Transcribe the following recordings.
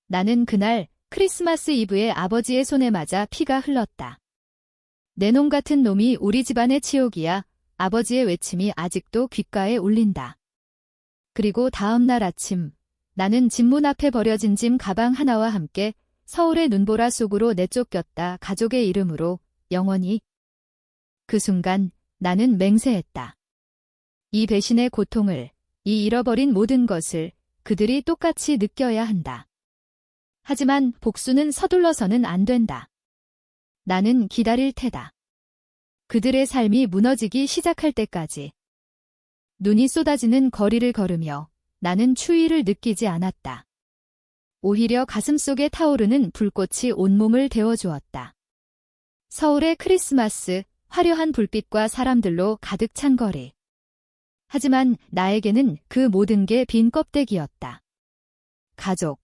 나는 그날 크리스마스 이브에 아버지의 손에 맞아 피가 흘렀다. 내 놈 같은 놈이 우리 집안의 치욕이야. 아버지의 외침이 아직도 귓가에 울린다. 그리고 다음 날 아침, 나는 집문 앞에 버려진 짐 가방 하나와 함께 서울의 눈보라 속으로 내쫓겼다. 가족의 이름으로 영원히. 그 순간 나는 맹세했다. 이 배신의 고통을, 이 잃어버린 모든 것을 그들이 똑같이 느껴야 한다. 하지만 복수는 서둘러서는 안 된다. 나는 기다릴 테다. 그들의 삶이 무너지기 시작할 때까지. 눈이 쏟아지는 거리를 걸으며 나는 추위를 느끼지 않았다. 오히려 가슴속에 타오르는 불꽃이 온몸을 데워주었다. 서울의 크리스마스, 화려한 불빛과 사람들로 가득 찬 거리. 하지만 나에게는 그 모든 게 빈 껍데기였다. 가족.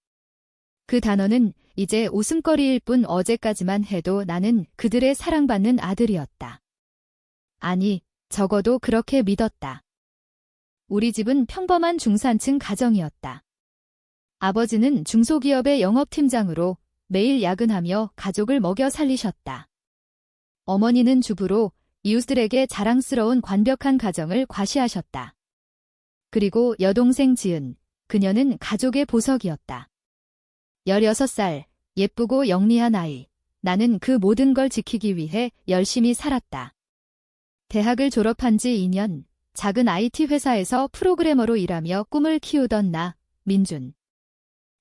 그 단어는 이제 웃음거리일 뿐 어제까지만 해도 나는 그들의 사랑받는 아들이었다. 아니, 적어도 그렇게 믿었다. 우리 집은 평범한 중산층 가정이었다. 아버지는 중소기업의 영업팀장으로 매일 야근하며 가족을 먹여 살리셨다. 어머니는 주부로 이웃들에게 자랑스러운 완벽한 가정을 과시하셨다. 그리고 여동생 지은, 그녀는 가족의 보석이었다. 16살, 예쁘고 영리한 아이. 나는 그 모든 걸 지키기 위해 열심히 살았다. 대학을 졸업한 지 2년, 작은 IT 회사에서 프로그래머로 일하며 꿈을 키우던 나, 민준.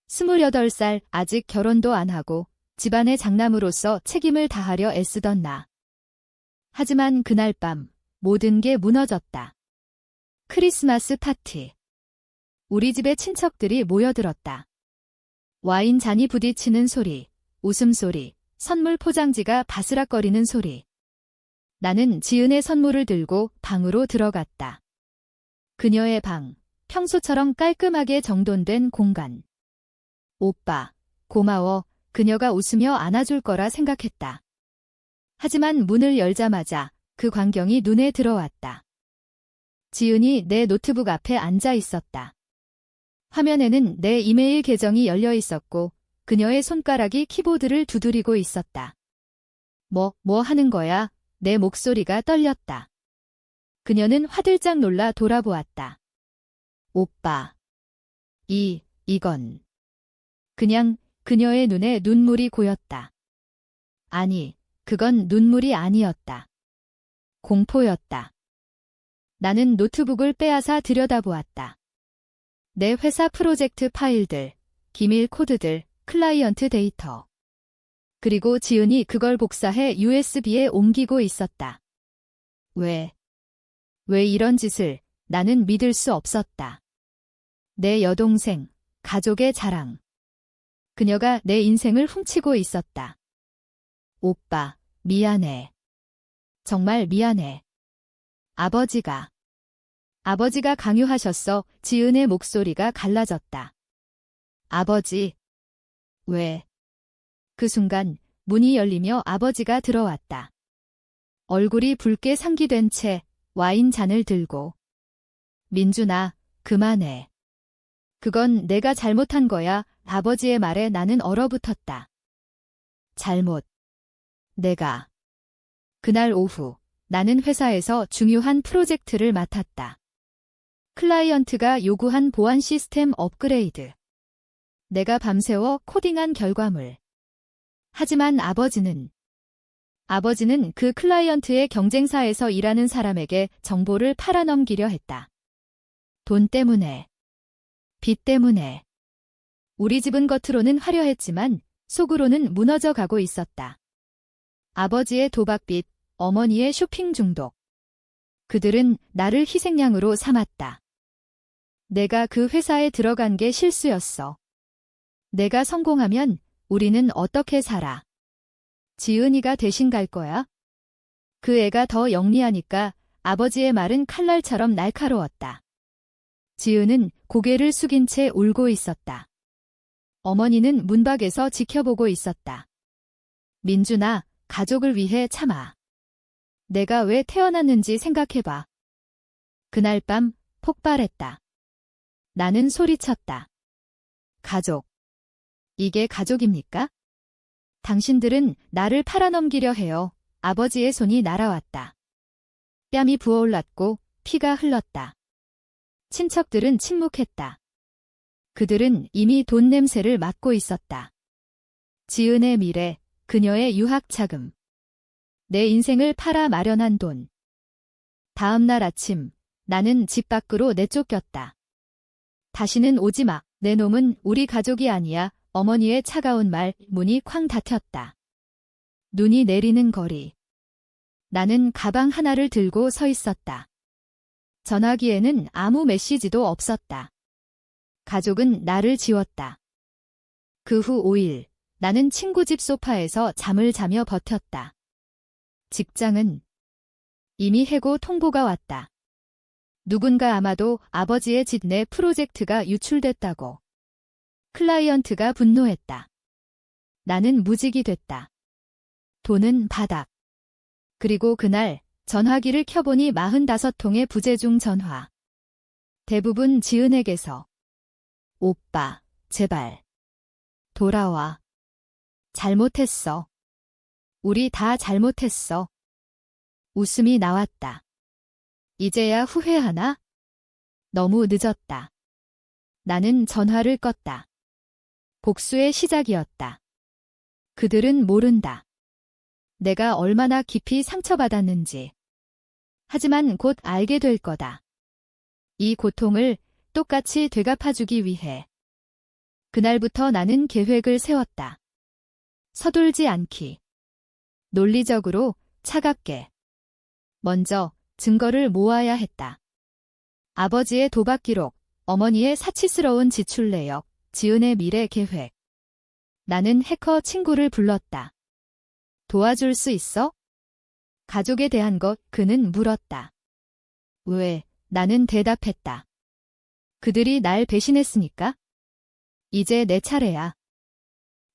28살, 아직 결혼도 안 하고 집안의 장남으로서 책임을 다하려 애쓰던 나. 하지만 그날 밤, 모든 게 무너졌다. 크리스마스 파티. 우리 집에 친척들이 모여들었다. 와인 잔이 부딪히는 소리, 웃음소리, 선물 포장지가 바스락거리는 소리. 나는 지은의 선물을 들고 방으로 들어갔다. 그녀의 방, 평소처럼 깔끔하게 정돈된 공간. 오빠, 고마워. 그녀가 웃으며 안아줄 거라 생각했다. 하지만 문을 열자마자 그 광경이 눈에 들어왔다. 지은이 내 노트북 앞에 앉아 있었다. 화면에는 내 이메일 계정이 열려 있었고 그녀의 손가락이 키보드를 두드리고 있었다. 뭐 하는 거야? 내 목소리가 떨렸다. 그녀는 화들짝 놀라 돌아보았다. 오빠. 이건. 그냥 그녀의 눈에 눈물이 고였다. 아니, 그건 눈물이 아니었다. 공포였다. 나는 노트북을 빼앗아 들여다보았다. 내 회사 프로젝트 파일들, 기밀 코드들, 클라이언트 데이터. 그리고 지은이 그걸 복사해 USB에 옮기고 있었다. 왜 이런 짓을? 나는 믿을 수 없었다. 내 여동생, 가족의 자랑. 그녀가 내 인생을 훔치고 있었다. 오빠, 미안해. 정말 미안해. 아버지가 강요하셨어. 지은의 목소리가 갈라졌다. 아버지. 왜? 그 순간 문이 열리며 아버지가 들어왔다. 얼굴이 붉게 상기된 채 와인 잔을 들고. 민준아, 그만해. 그건 내가 잘못한 거야. 아버지의 말에 나는 얼어붙었다. 잘못. 내가. 그날 오후 나는 회사에서 중요한 프로젝트를 맡았다. 클라이언트가 요구한 보안 시스템 업그레이드. 내가 밤새워 코딩한 결과물. 하지만 아버지는 그 클라이언트의 경쟁사에서 일하는 사람에게 정보를 팔아넘기려 했다. 돈 때문에. 빚 때문에. 우리 집은 겉으로는 화려했지만 속으로는 무너져 가고 있었다. 아버지의 도박빚, 어머니의 쇼핑 중독. 그들은 나를 희생양으로 삼았다. 내가 그 회사에 들어간 게 실수였어. 내가 성공하면 우리는 어떻게 살아? 지은이가 대신 갈 거야? 그 애가 더 영리하니까. 아버지의 말은 칼날처럼 날카로웠다. 지은은 고개를 숙인 채 울고 있었다. 어머니는 문밖에서 지켜보고 있었다. 민준아, 가족을 위해 참아. 내가 왜 태어났는지 생각해봐. 그날 밤 폭발했다. 나는 소리쳤다. 가족. 이게 가족입니까? 당신들은 나를 팔아넘기려 해요. 아버지의 손이 날아왔다. 뺨이 부어올랐고 피가 흘렀다. 친척들은 침묵했다. 그들은 이미 돈 냄새를 맡고 있었다. 지은의 미래, 그녀의 유학 자금. 내 인생을 팔아 마련한 돈. 다음 날 아침, 나는 집 밖으로 내쫓겼다. 다시는 오지 마. 내 놈은 우리 가족이 아니야. 어머니의 차가운 말, 문이 쾅 닫혔다. 눈이 내리는 거리. 나는 가방 하나를 들고 서 있었다. 전화기에는 아무 메시지도 없었다. 가족은 나를 지웠다. 그 후 5일, 나는 친구 집 소파에서 잠을 자며 버텼다. 직장은 이미 해고 통보가 왔다. 누군가 아마도 아버지의 짓 내 프로젝트가 유출됐다고. 클라이언트가 분노했다. 나는 무직이 됐다. 돈은 바닥. 그리고 그날 전화기를 켜보니 45통의 부재중 전화. 대부분 지은에게서. 오빠, 제발. 돌아와. 잘못했어. 우리 다 잘못했어. 웃음이 나왔다. 이제야 후회하나? 너무 늦었다. 나는 전화를 껐다. 복수의 시작이었다. 그들은 모른다. 내가 얼마나 깊이 상처받았는지. 하지만 곧 알게 될 거다. 이 고통을 똑같이 되갚아주기 위해. 그날부터 나는 계획을 세웠다. 서둘지 않기. 논리적으로, 차갑게. 먼저 증거를 모아야 했다. 아버지의 도박 기록, 어머니의 사치스러운 지출 내역, 지은의 미래 계획. 나는 해커 친구를 불렀다. 도와줄 수 있어? 가족에 대한 것, 그는 물었다. 왜? 나는 대답했다. 그들이 날 배신했으니까? 이제 내 차례야.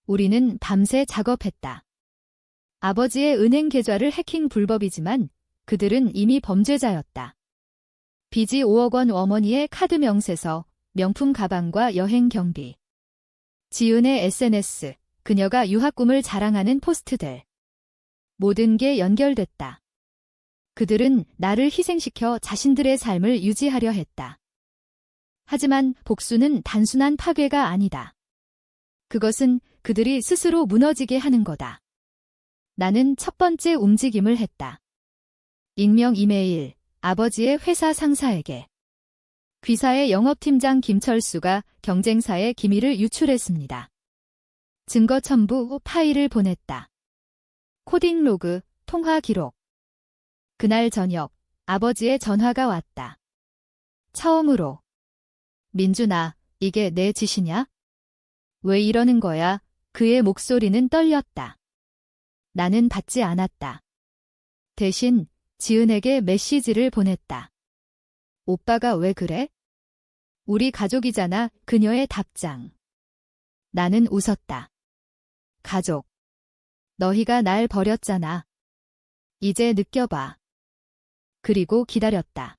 우리는 밤새 작업했다. 아버지의 은행 계좌를 해킹 불법이지만 그들은 이미 범죄자였다. 빚이 5억 원 어머니의 카드 명세서, 명품 가방과 여행 경비. 지은의 SNS, 그녀가 유학 꿈을 자랑하는 포스트들. 모든 게 연결됐다. 그들은 나를 희생시켜 자신들의 삶을 유지하려 했다. 하지만 복수는 단순한 파괴가 아니다. 그것은 그들이 스스로 무너지게 하는 거다. 나는 첫 번째 움직임을 했다. 익명 이메일, 아버지의 회사 상사에게. 귀사의 영업팀장 김철수가 경쟁사의 기밀을 유출했습니다. 증거 첨부 파일을 보냈다. 코딩 로그, 통화 기록. 그날 저녁, 아버지의 전화가 왔다. 처음으로. 민준아, 이게 내 짓이냐? 왜 이러는 거야? 그의 목소리는 떨렸다. 나는 받지 않았다. 대신 지은에게 메시지를 보냈다. 오빠가 왜 그래? 우리 가족이잖아. 그녀의 답장. 나는 웃었다. 가족. 너희가 날 버렸잖아. 이제 느껴봐. 그리고 기다렸다.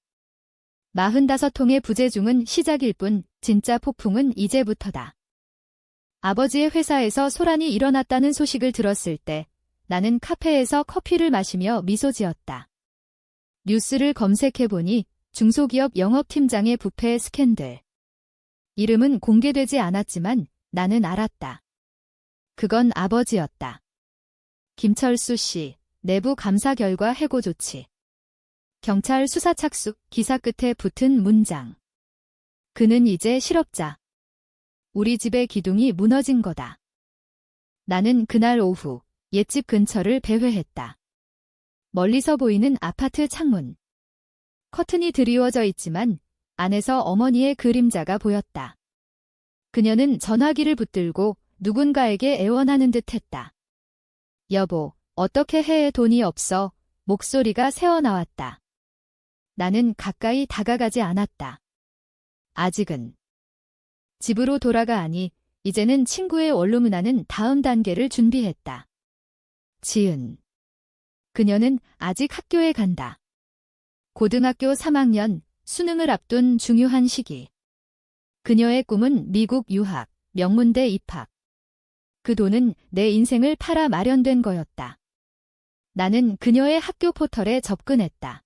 45통의 부재중은 시작일 뿐 진짜 폭풍은 이제부터다. 아버지의 회사에서 소란이 일어났다는 소식을 들었을 때 나는 카페에서 커피를 마시며 미소 지었다. 뉴스를 검색해보니 중소기업 영업팀장의 부패 스캔들. 이름은 공개되지 않았지만 나는 알았다. 그건 아버지였다. 김철수 씨, 내부 감사 결과 해고 조치. 경찰 수사 착수, 기사 끝에 붙은 문장. 그는 이제 실업자. 우리 집의 기둥이 무너진 거다. 나는 그날 오후 옛집 근처를 배회했다. 멀리서 보이는 아파트 창문. 커튼이 드리워져 있지만 안에서 어머니의 그림자가 보였다. 그녀는 전화기를 붙들고 누군가에게 애원하는 듯 했다. 여보, 어떻게 해? 돈이 없어. 목소리가 새어나왔다. 나는 가까이 다가가지 않았다. 아직은. 집으로 돌아가니 이제는 친구의 원룸문화는 다음 단계를 준비했다. 지은. 그녀는 아직 학교에 간다. 고등학교 3학년, 수능을 앞둔 중요한 시기. 그녀의 꿈은 미국 유학, 명문대 입학. 그 돈은 내 인생을 팔아 마련된 거였다. 나는 그녀의 학교 포털에 접근했다.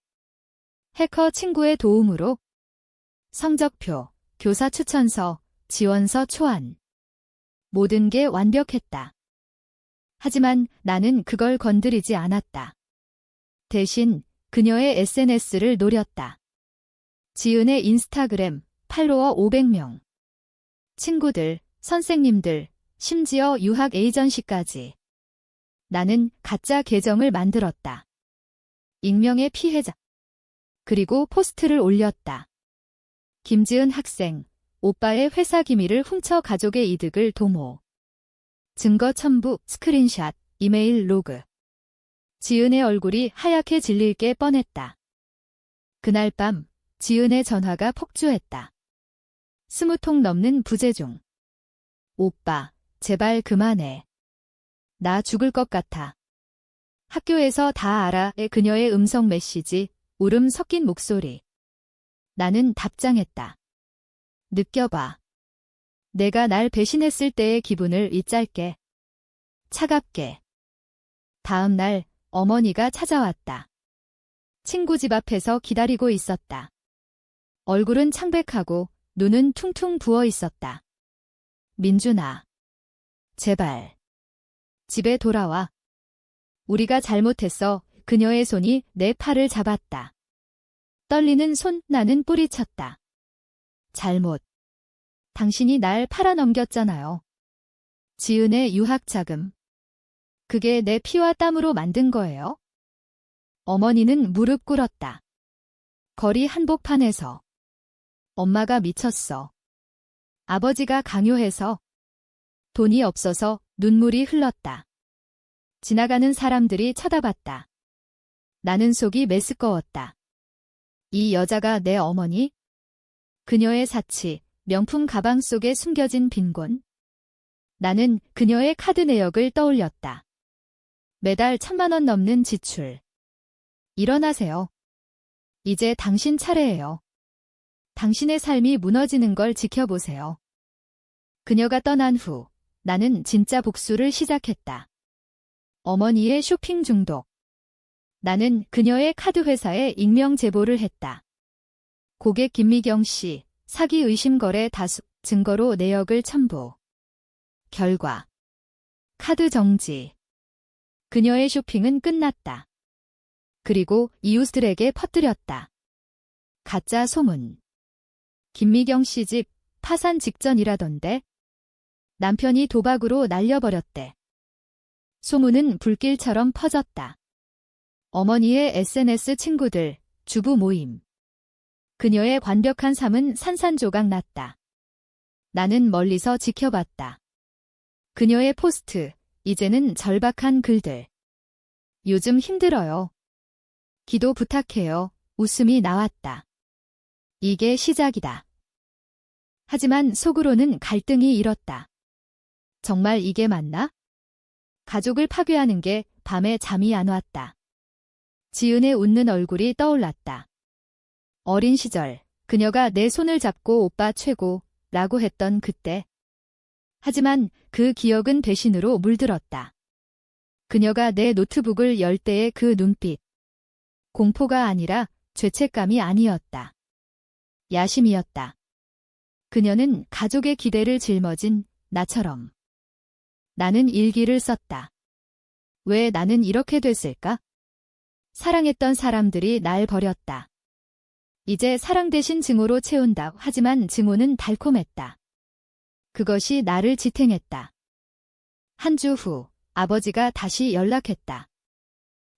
해커 친구의 도움으로 성적표, 교사 추천서, 지원서 초안. 모든 게 완벽했다. 하지만 나는 그걸 건드리지 않았다. 대신 그녀의 SNS를 노렸다. 지은의 인스타그램, 팔로워 500명. 친구들, 선생님들, 심지어 유학 에이전시까지. 나는 가짜 계정을 만들었다. 익명의 피해자. 그리고 포스트를 올렸다. 김지은 학생, 오빠의 회사 기밀을 훔쳐 가족의 이득을 도모. 증거 첨부, 스크린샷, 이메일 로그. 지은의 얼굴이 하얗게 질릴 게 뻔했다. 그날 밤 지은의 전화가 폭주했다. 20통 넘는 부재중. 오빠, 제발 그만해. 나 죽을 것 같아. 학교에서 다 알아.의 그녀의 음성 메시지, 울음 섞인 목소리. 나는 답장했다. 느껴봐. 내가 날 배신했을 때의 기분을 잊짤게. 차갑게. 다음 날 어머니가 찾아왔다. 친구 집 앞에서 기다리고 있었다. 얼굴은 창백하고 눈은 퉁퉁 부어 있었다. 민준아. 제발. 집에 돌아와. 우리가 잘못했어. 그녀의 손이 내 팔을 잡았다. 떨리는 손, 나는 뿌리쳤다. 잘못. 당신이 날 팔아넘겼잖아요. 지은의 유학 자금. 그게 내 피와 땀으로 만든 거예요? 어머니는 무릎 꿇었다. 거리 한복판에서. 엄마가 미쳤어. 아버지가 강요해서. 돈이 없어서 눈물이 흘렀다. 지나가는 사람들이 쳐다봤다. 나는 속이 메스꺼웠다. 이 여자가 내 어머니? 그녀의 사치, 명품 가방 속에 숨겨진 빈곤. 나는 그녀의 카드 내역을 떠올렸다. 매달 1,000만 원 넘는 지출. 일어나세요. 이제 당신 차례예요. 당신의 삶이 무너지는 걸 지켜보세요. 그녀가 떠난 후 나는 진짜 복수를 시작했다. 어머니의 쇼핑 중독. 나는 그녀의 카드 회사에 익명 제보를 했다. 고객 김미경 씨, 사기 의심 거래 다수, 증거로 내역을 첨부. 결과. 카드 정지. 그녀의 쇼핑은 끝났다. 그리고 이웃들에게 퍼뜨렸다. 가짜 소문. 김미경 씨 집 파산 직전이라던데. 남편이 도박으로 날려버렸대. 소문은 불길처럼 퍼졌다. 어머니의 SNS 친구들, 주부 모임. 그녀의 완벽한 삶은 산산조각 났다. 나는 멀리서 지켜봤다. 그녀의 포스트, 이제는 절박한 글들. 요즘 힘들어요. 기도 부탁해요. 웃음이 나왔다. 이게 시작이다. 하지만 속으로는 갈등이 일었다. 정말 이게 맞나? 가족을 파괴하는 게 밤에 잠이 안 왔다. 지은의 웃는 얼굴이 떠올랐다. 어린 시절, 그녀가 내 손을 잡고 오빠 최고라고 했던 그때. 하지만 그 기억은 배신으로 물들었다. 그녀가 내 노트북을 열 때의 그 눈빛. 공포가 아니라 죄책감이 아니었다. 야심이었다. 그녀는 가족의 기대를 짊어진 나처럼. 나는 일기를 썼다. 왜 나는 이렇게 됐을까? 사랑했던 사람들이 날 버렸다. 이제 사랑 대신 증오로 채운다. 하지만 증오는 달콤했다. 그것이 나를 지탱했다. 한 주 후 아버지가 다시 연락했다.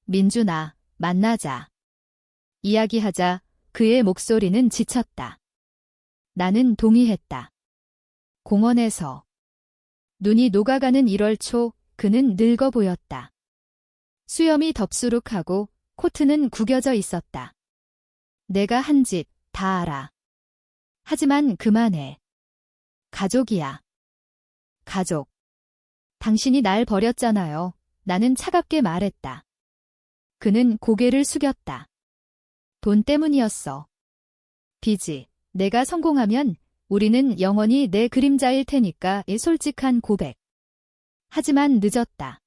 민준아, 만나자. 이야기하자. 그의 목소리는 지쳤다. 나는 동의했다. 공원에서. 눈이 녹아가는 1월 초, 그는 늙어 보였다. 수염이 덥수룩하고 코트는 구겨져 있었다. 내가 한 짓 다 알아. 하지만 그만해. 가족이야. 가족. 당신이 날 버렸잖아요. 나는 차갑게 말했다. 그는 고개를 숙였다. 돈 때문이었어. 빚이. 내가 성공하면 우리는 영원히 내 그림자일 테니까의 솔직한 고백. 하지만 늦었다.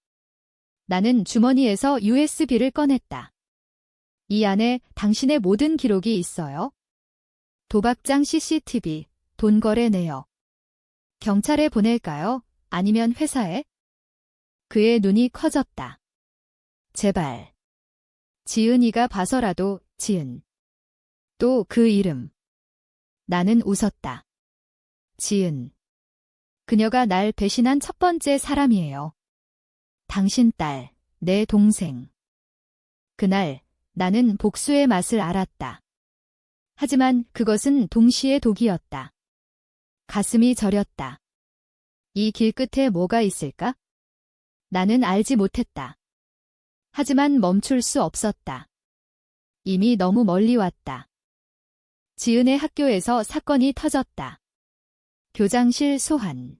나는 주머니에서 USB를 꺼냈다. 이 안에 당신의 모든 기록이 있어요. 도박장 CCTV, 돈 거래 내역. 경찰에 보낼까요? 아니면 회사에? 그의 눈이 커졌다. 제발. 지은이가 봐서라도, 지은. 또 그 이름. 나는 웃었다. 지은. 그녀가 날 배신한 첫 번째 사람이에요. 당신 딸, 내 동생. 그날 나는 복수의 맛을 알았다. 하지만 그것은 동시에 독이었다. 가슴이 저렸다. 이 길 끝에 뭐가 있을까? 나는 알지 못했다. 하지만 멈출 수 없었다. 이미 너무 멀리 왔다. 지은의 학교에서 사건이 터졌다. 교장실 소환.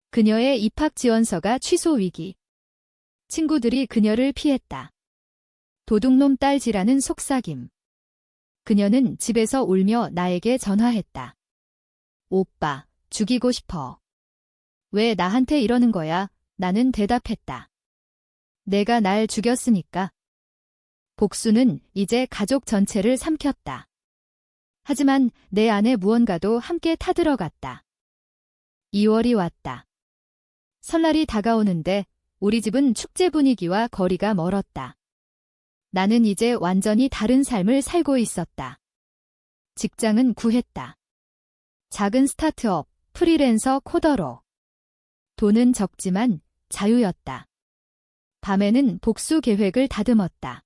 그녀의 입학 지원서가 취소 위기. 친구들이 그녀를 피했다. 도둑놈 딸지라는 속삭임. 그녀는 집에서 울며 나에게 전화했다. 오빠, 죽이고 싶어. 왜 나한테 이러는 거야? 나는 대답했다. 내가 날 죽였으니까. 복수는 이제 가족 전체를 삼켰다. 하지만 내 안에 무언가도 함께 타들어갔다. 2월이 왔다. 설날이 다가오는데 우리 집은 축제 분위기와 거리가 멀었다. 나는 이제 완전히 다른 삶을 살고 있었다. 직장은 구했다. 작은 스타트업, 프리랜서 코더로. 돈은 적지만 자유였다. 밤에는 복수 계획을 다듬었다.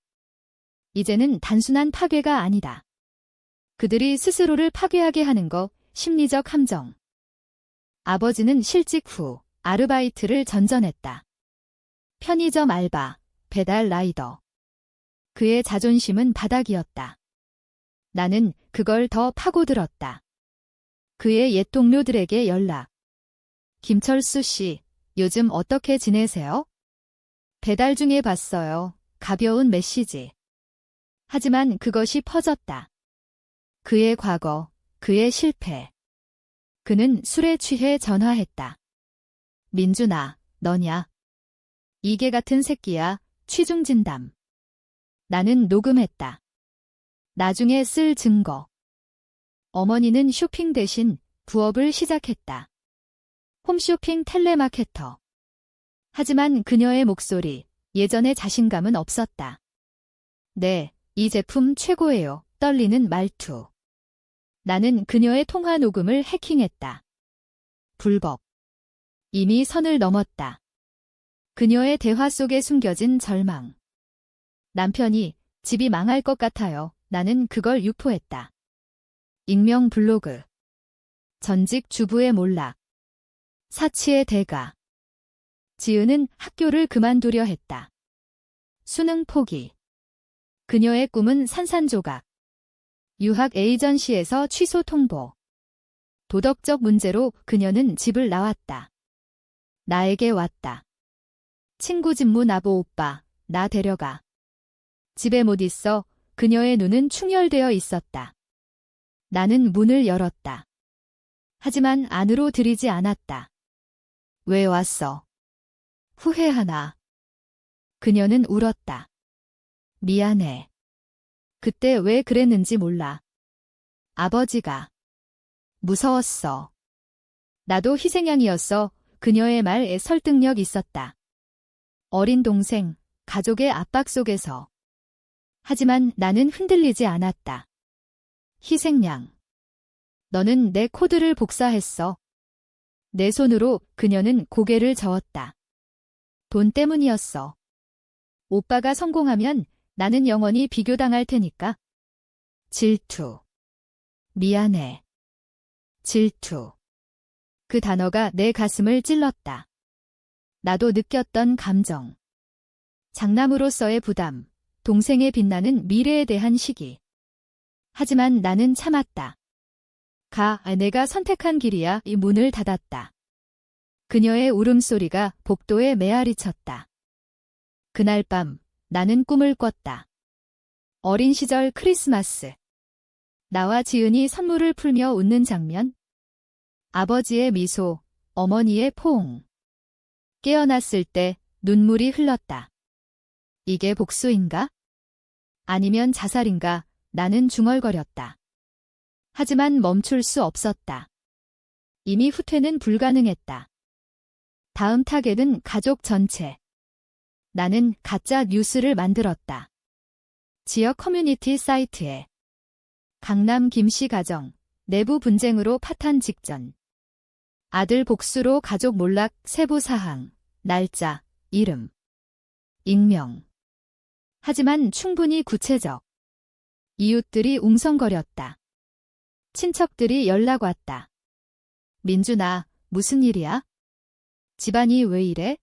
이제는 단순한 파괴가 아니다. 그들이 스스로를 파괴하게 하는 거, 심리적 함정. 아버지는 실직 후 아르바이트를 전전했다. 편의점 알바, 배달 라이더. 그의 자존심은 바닥이었다. 나는 그걸 더 파고들었다. 그의 옛 동료들에게 연락. 김철수 씨, 요즘 어떻게 지내세요? 배달 중에 봤어요. 가벼운 메시지. 하지만 그것이 퍼졌다. 그의 과거, 그의 실패. 그는 술에 취해 전화했다. 민준아, 너냐? 이게 같은 새끼야, 취중진담. 나는 녹음했다. 나중에 쓸 증거. 어머니는 쇼핑 대신 부업을 시작했다. 홈쇼핑 텔레마케터. 하지만 그녀의 목소리, 예전의 자신감은 없었다. 네, 이 제품 최고예요. 떨리는 말투. 나는 그녀의 통화 녹음을 해킹했다. 불법. 이미 선을 넘었다. 그녀의 대화 속에 숨겨진 절망. 남편이 집이 망할 것 같아요. 나는 그걸 유포했다. 익명 블로그. 전직 주부의 몰락. 사치의 대가. 지은은 학교를 그만두려 했다. 수능 포기. 그녀의 꿈은 산산조각. 유학 에이전시에서 취소 통보. 도덕적 문제로 그녀는 집을 나왔다. 나에게 왔다. 친구 집무 나보 오빠, 나 데려가. 집에 못 있어. 그녀의 눈은 충혈되어 있었다. 나는 문을 열었다. 하지만 안으로 들이지 않았다. 왜 왔어? 후회하나? 그녀는 울었다. 미안해. 그때 왜 그랬는지 몰라. 아버지가. 무서웠어. 나도 희생양이었어. 그녀의 말에 설득력 있었다. 어린 동생, 가족의 압박 속에서. 하지만 나는 흔들리지 않았다. 희생양. 너는 내 코드를 복사했어. 내 손으로 그녀는 고개를 저었다. 돈 때문이었어. 오빠가 성공하면 나는 영원히 비교당할 테니까. 질투. 미안해. 질투. 그 단어가 내 가슴을 찔렀다. 나도 느꼈던 감정. 장남으로서의 부담, 동생의 빛나는 미래에 대한 시기. 하지만 나는 참았다. 내가 선택한 길이야. 이 문을 닫았다. 그녀의 울음소리가 복도에 메아리 쳤다. 그날 밤 나는 꿈을 꿨다. 어린 시절 크리스마스. 나와 지은이 선물을 풀며 웃는 장면. 아버지의 미소, 어머니의 포옹. 깨어났을 때 눈물이 흘렀다. 이게 복수인가? 아니면 자살인가? 나는 중얼거렸다. 하지만 멈출 수 없었다. 이미 후퇴는 불가능했다. 다음 타겟은 가족 전체. 나는 가짜 뉴스를 만들었다. 지역 커뮤니티 사이트에 강남 김씨 가정 내부 분쟁으로 파탄 직전. 아들 복수로 가족 몰락 세부 사항, 날짜, 이름, 익명. 하지만 충분히 구체적. 이웃들이 웅성거렸다. 친척들이 연락 왔다. 민준아, 무슨 일이야? 집안이 왜 이래?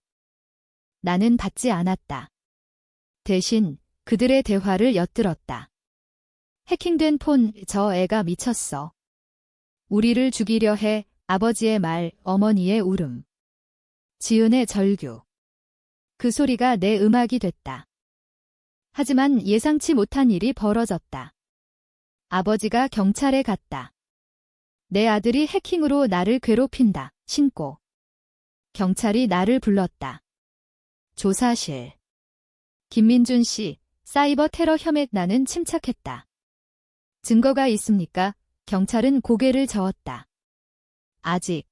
나는 받지 않았다. 대신 그들의 대화를 엿들었다. 해킹된 폰, 저 애가 미쳤어. 우리를 죽이려 해. 아버지의 말, 어머니의 울음. 지은의 절규. 그 소리가 내 음악이 됐다. 하지만 예상치 못한 일이 벌어졌다. 아버지가 경찰에 갔다. 내 아들이 해킹으로 나를 괴롭힌다. 신고. 경찰이 나를 불렀다. 조사실. 김민준 씨, 사이버 테러 혐의. 나는 침착했다. 증거가 있습니까? 경찰은 고개를 저었다. 아직.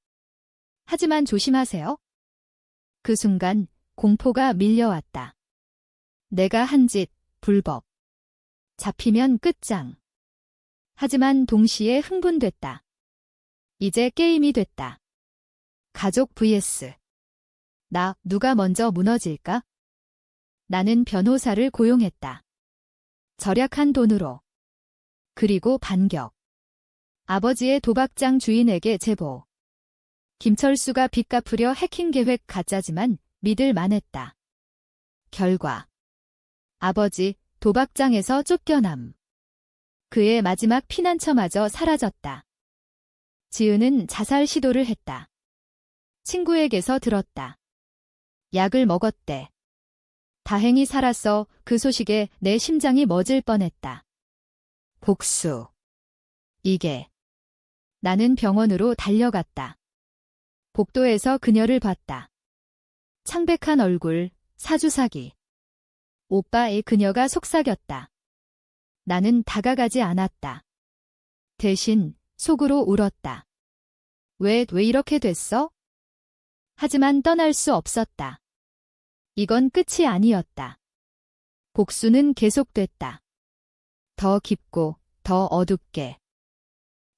하지만 조심하세요. 그 순간 공포가 밀려왔다. 내가 한 짓, 불법. 잡히면 끝장. 하지만 동시에 흥분됐다. 이제 게임이 됐다. 가족 vs. 나, 누가 먼저 무너질까? 나는 변호사를 고용했다. 절약한 돈으로. 그리고 반격. 아버지의 도박장 주인에게 제보. 김철수가 빚 갚으려 해킹 계획 가짜지만 믿을 만했다. 결과. 아버지, 도박장에서 쫓겨남. 그의 마지막 피난처마저 사라졌다. 지은은 자살 시도를 했다. 친구에게서 들었다. 약을 먹었대. 다행히 살았어. 그 소식에 내 심장이 멎을 뻔했다. 복수. 이게. 나는 병원으로 달려갔다. 복도에서 그녀를 봤다. 창백한 얼굴, 사주사기. 오빠의 그녀가 속삭였다. 나는 다가가지 않았다. 대신 속으로 울었다. 왜 이렇게 됐어? 하지만 떠날 수 없었다. 이건 끝이 아니었다. 복수는 계속됐다. 더 깊고, 더 어둡게.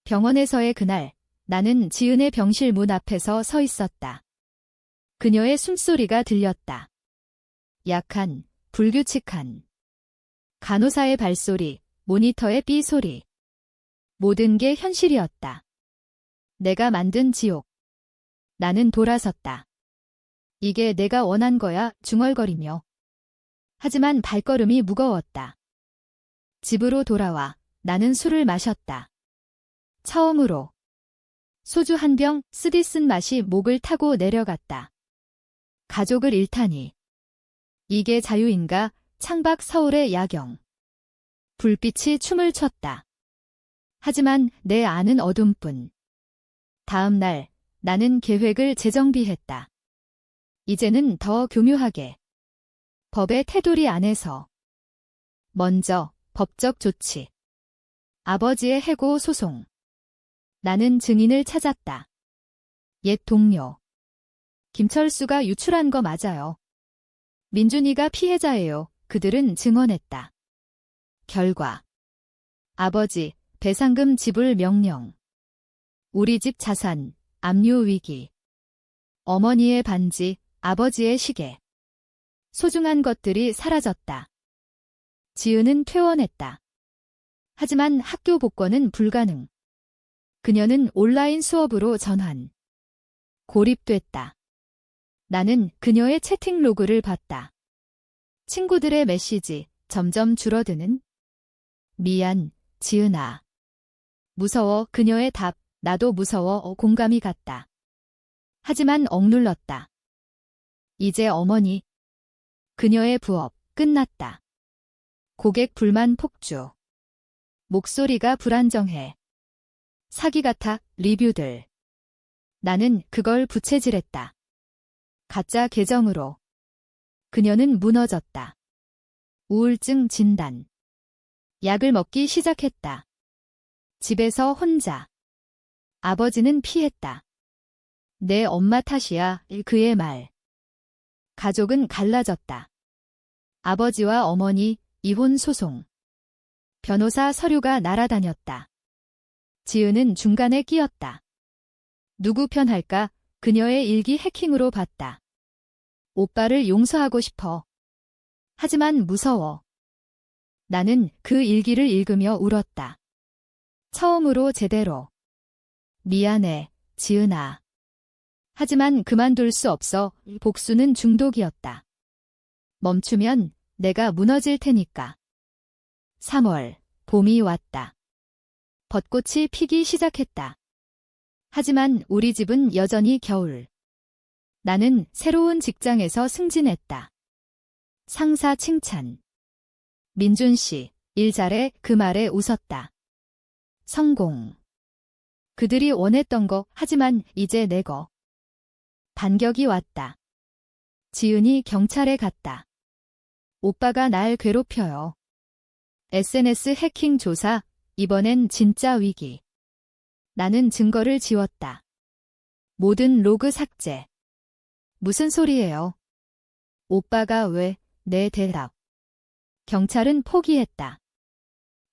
병원에서의 그날, 나는 지은의 병실 문 앞에서 서 있었다. 그녀의 숨소리가 들렸다. 약한, 불규칙한. 간호사의 발소리, 모니터의 삐 소리. 모든 게 현실이었다. 내가 만든 지옥. 나는 돌아섰다. 이게 내가 원한 거야, 중얼거리며. 하지만 발걸음이 무거웠다. 집으로 돌아와 나는 술을 마셨다. 처음으로. 소주 한 병, 쓰디쓴 맛이 목을 타고 내려갔다. 가족을 잃다니. 이게 자유인가? 창밖 서울의 야경. 불빛이 춤을 췄다. 하지만 내 안은 어둠뿐. 다음 날 나는 계획을 재정비했다. 이제는 더 교묘하게. 법의 테두리 안에서. 먼저 법적 조치. 아버지의 해고 소송. 나는 증인을 찾았다. 옛 동료. 김철수가 유출한 거 맞아요. 민준이가 피해자예요. 그들은 증언했다. 결과. 아버지, 배상금 지불 명령. 우리 집 자산, 압류 위기. 어머니의 반지, 아버지의 시계. 소중한 것들이 사라졌다. 지은은 퇴원했다. 하지만 학교 복권은 불가능. 그녀는 온라인 수업으로 전환. 고립됐다. 나는 그녀의 채팅 로그를 봤다. 친구들의 메시지, 점점 줄어드는. 미안, 지은아. 무서워. 그녀의 답, 나도 무서워. 공감이 갔다. 하지만 억눌렀다. 이제 어머니. 그녀의 부업, 끝났다. 고객 불만 폭주. 목소리가 불안정해. 사기 같아, 리뷰들. 나는 그걸 부채질했다. 가짜 계정으로. 그녀는 무너졌다. 우울증 진단. 약을 먹기 시작했다. 집에서 혼자. 아버지는 피했다. 내 엄마 탓이야, 그의 말. 가족은 갈라졌다. 아버지와 어머니, 이혼 소송. 변호사 서류가 날아다녔다. 지은은 중간에 끼었다. 누구 편할까? 그녀의 일기 해킹으로 봤다. 오빠를 용서하고 싶어. 하지만 무서워. 나는 그 일기를 읽으며 울었다. 처음으로 제대로. 미안해, 지은아. 하지만 그만둘 수 없어. 복수는 중독이었다. 멈추면 내가 무너질 테니까. 3월, 봄이 왔다. 벚꽃이 피기 시작했다. 하지만 우리 집은 여전히 겨울. 나는 새로운 직장에서 승진했다. 상사 칭찬. 민준 씨, 일 잘해. 그 말에 웃었다. 성공. 그들이 원했던 거, 하지만 이제 내 거. 반격이 왔다. 지은이 경찰에 갔다. 오빠가 날 괴롭혀요. SNS 해킹 조사, 이번엔 진짜 위기. 나는 증거를 지웠다. 모든 로그 삭제. 무슨 소리예요? 오빠가 왜? 내 대답. 경찰은 포기했다.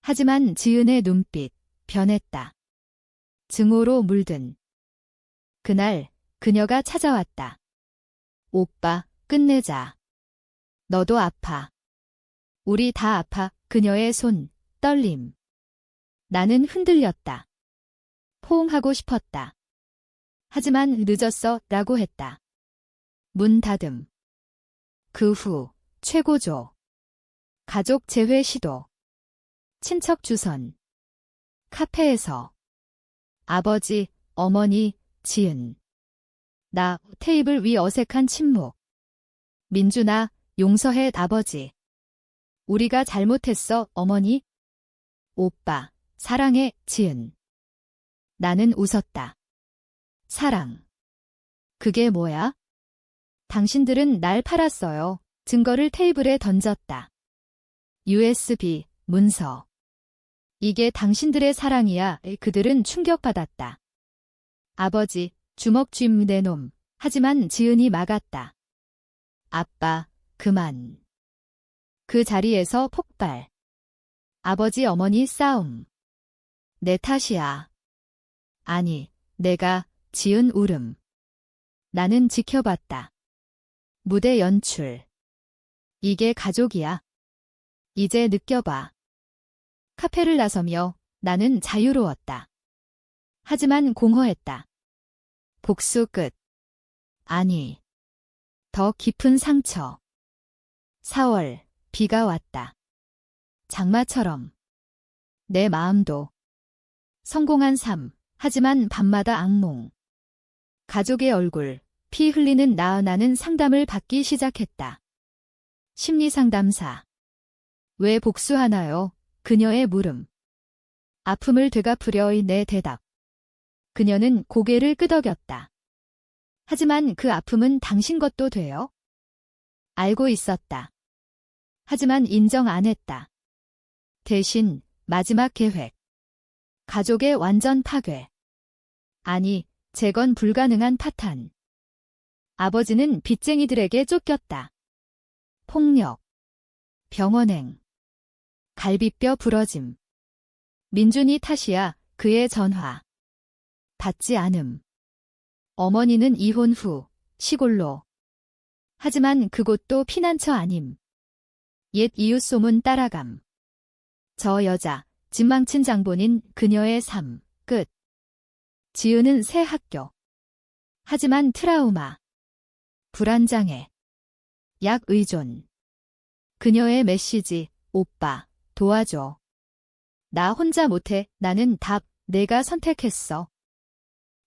하지만 지은의 눈빛, 변했다. 증오로 물든. 그날, 그녀가 찾아왔다. 오빠, 끝내자. 너도 아파. 우리 다 아파. 그녀의 손, 떨림. 나는 흔들렸다. 포옹하고 싶었다. 하지만 늦었어, 라고 했다. 문 닫음. 그 후, 최고조. 가족 재회 시도. 친척 주선. 카페에서. 아버지, 어머니, 지은. 나, 테이블 위 어색한 침묵. 민준아, 용서해, 아버지. 우리가 잘못했어, 어머니. 오빠, 사랑해, 지은. 나는 웃었다. 사랑. 그게 뭐야? 당신들은 날 팔았어요. 증거를 테이블에 던졌다. USB, 문서. 이게 당신들의 사랑이야. 그들은 충격받았다. 아버지, 주먹 쥐m 내 놈. 하지만 지은이 막았다. 아빠, 그만. 그 자리에서 폭발. 아버지 어머니 싸움. 내 탓이야. 아니, 내가, 지은 울음. 나는 지켜봤다. 무대 연출. 이게 가족이야. 이제 느껴봐. 카페를 나서며 나는 자유로웠다. 하지만 공허했다. 복수 끝. 아니. 더 깊은 상처. 4월, 비가 왔다. 장마처럼. 내 마음도. 성공한 삶, 하지만 밤마다 악몽. 가족의 얼굴, 피 흘리는 나는 상담을 받기 시작했다. 심리상담사. 왜 복수하나요? 그녀의 물음. 아픔을 되갚으려의 내 대답. 그녀는 고개를 끄덕였다. 하지만 그 아픔은 당신 것도 돼요? 알고 있었다. 하지만 인정 안 했다. 대신 마지막 계획. 가족의 완전 파괴. 아니, 재건 불가능한 파탄. 아버지는 빚쟁이들에게 쫓겼다. 폭력. 병원행. 갈비뼈 부러짐. 민준이 탓이야. 그의 전화. 받지 않음. 어머니는 이혼 후 시골로. 하지만 그곳도 피난처 아님. 옛 이웃 소문 따라감. 저 여자, 집 망친 장본인 그녀의 삶, 끝. 지은은 새 학교. 하지만 트라우마. 불안장애. 약 의존. 그녀의 메시지, 오빠, 도와줘. 나 혼자 못해. 나는 답, 내가 선택했어.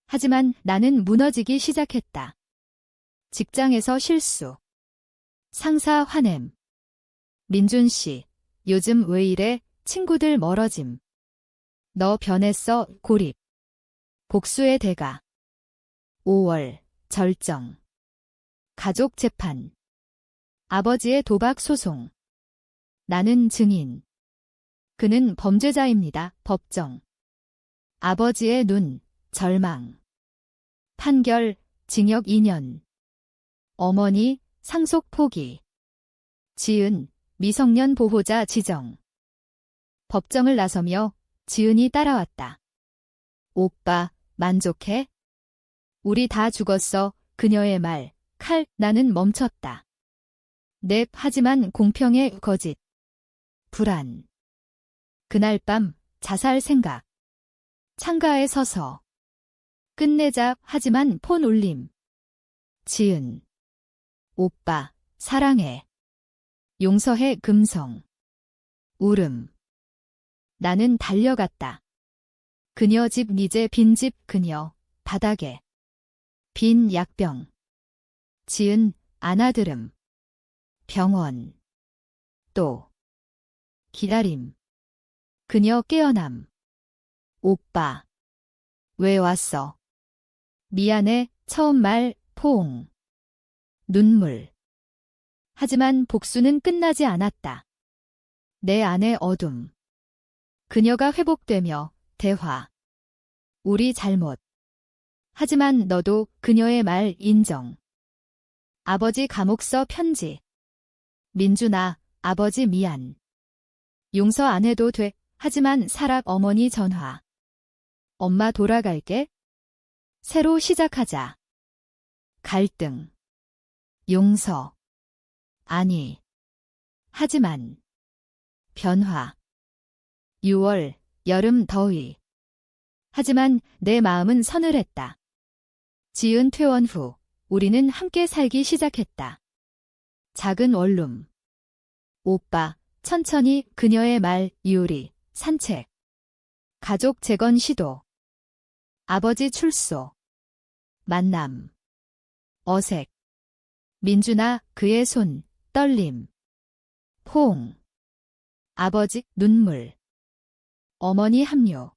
하지만 나는 무너지기 시작했다. 직장에서 실수. 상사 화냄. 민준 씨, 요즘 왜 이래? 친구들 멀어짐. 너 변했어. 고립. 복수의 대가. 5월, 절정. 가족 재판. 아버지의 도박 소송. 나는 증인. 그는 범죄자입니다. 법정. 아버지의 눈, 절망. 판결, 징역 2년. 어머니, 상속 포기. 지은, 미성년 보호자 지정. 법정을 나서며 지은이 따라왔다. 오빠, 만족해? 우리 다 죽었어. 그녀의 말, 칼, 나는 멈췄다. 넵, 하지만 공평의 거짓. 불안. 그날 밤, 자살 생각. 창가에 서서. 끝내자, 하지만 폰 울림. 지은. 오빠, 사랑해. 용서해, 금성. 울음. 나는 달려갔다. 그녀 집, 이제 빈집, 그녀, 바닥에. 빈 약병. 지은, 안아들음. 병원. 또. 기다림. 그녀 깨어남. 오빠. 왜 왔어? 미안해, 처음 말, 포옹. 눈물. 하지만 복수는 끝나지 않았다. 내 안의 어둠. 그녀가 회복되며 대화. 우리 잘못. 하지만 너도 그녀의 말 인정. 아버지 감옥서 편지. 민준아, 아버지 미안. 용서 안 해도 돼. 하지만 사락 어머니 전화. 엄마 돌아갈게. 새로 시작하자. 갈등. 용서. 아니. 하지만. 변화. 6월, 여름 더위. 하지만 내 마음은 서늘했다. 지은 퇴원 후, 우리는 함께 살기 시작했다. 작은 원룸. 오빠, 천천히 그녀의 말, 이효리, 산책. 가족 재건 시도. 아버지 출소. 만남. 어색. 민준아, 그의 손, 떨림. 포옹. 아버지, 눈물. 어머니 합류.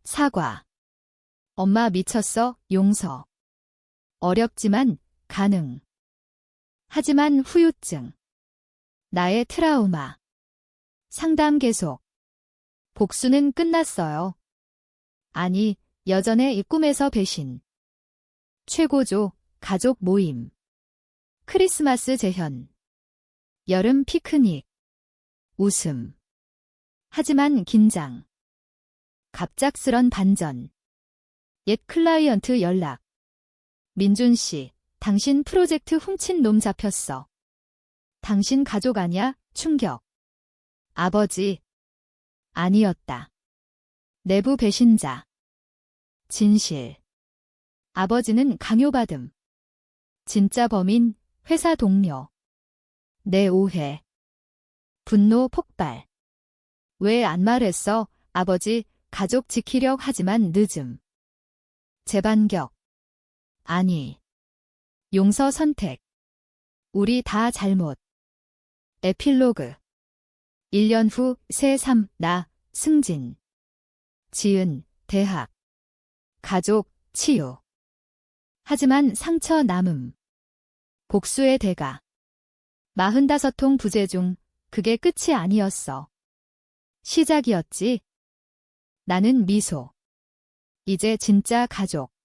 사과. 엄마 미쳤어, 용서. 어렵지만 가능. 하지만 후유증. 나의 트라우마. 상담 계속. 복수는 끝났어요. 아니, 여전의 이 꿈에서 배신. 최고조, 가족 모임. 크리스마스 재현. 여름 피크닉. 웃음. 하지만 긴장. 갑작스런 반전. 옛 클라이언트 연락. 민준 씨, 당신 프로젝트 훔친 놈 잡혔어. 당신 가족 아냐? 충격. 아버지. 아니었다. 내부 배신자. 진실. 아버지는 강요받음. 진짜 범인, 회사 동료. 내 오해. 분노 폭발. 왜 안 말했어? 아버지, 가족 지키려 하지만 늦음. 재반격. 아니. 용서 선택. 우리 다 잘못. 에필로그. 1년 후, 새3, 나, 승진. 지은, 대학. 가족, 치유. 하지만 상처 남음. 복수의 대가. 45통 부재 중 그게 끝이 아니었어. 시작이었지. 나는 미소. 이제 진짜 가족.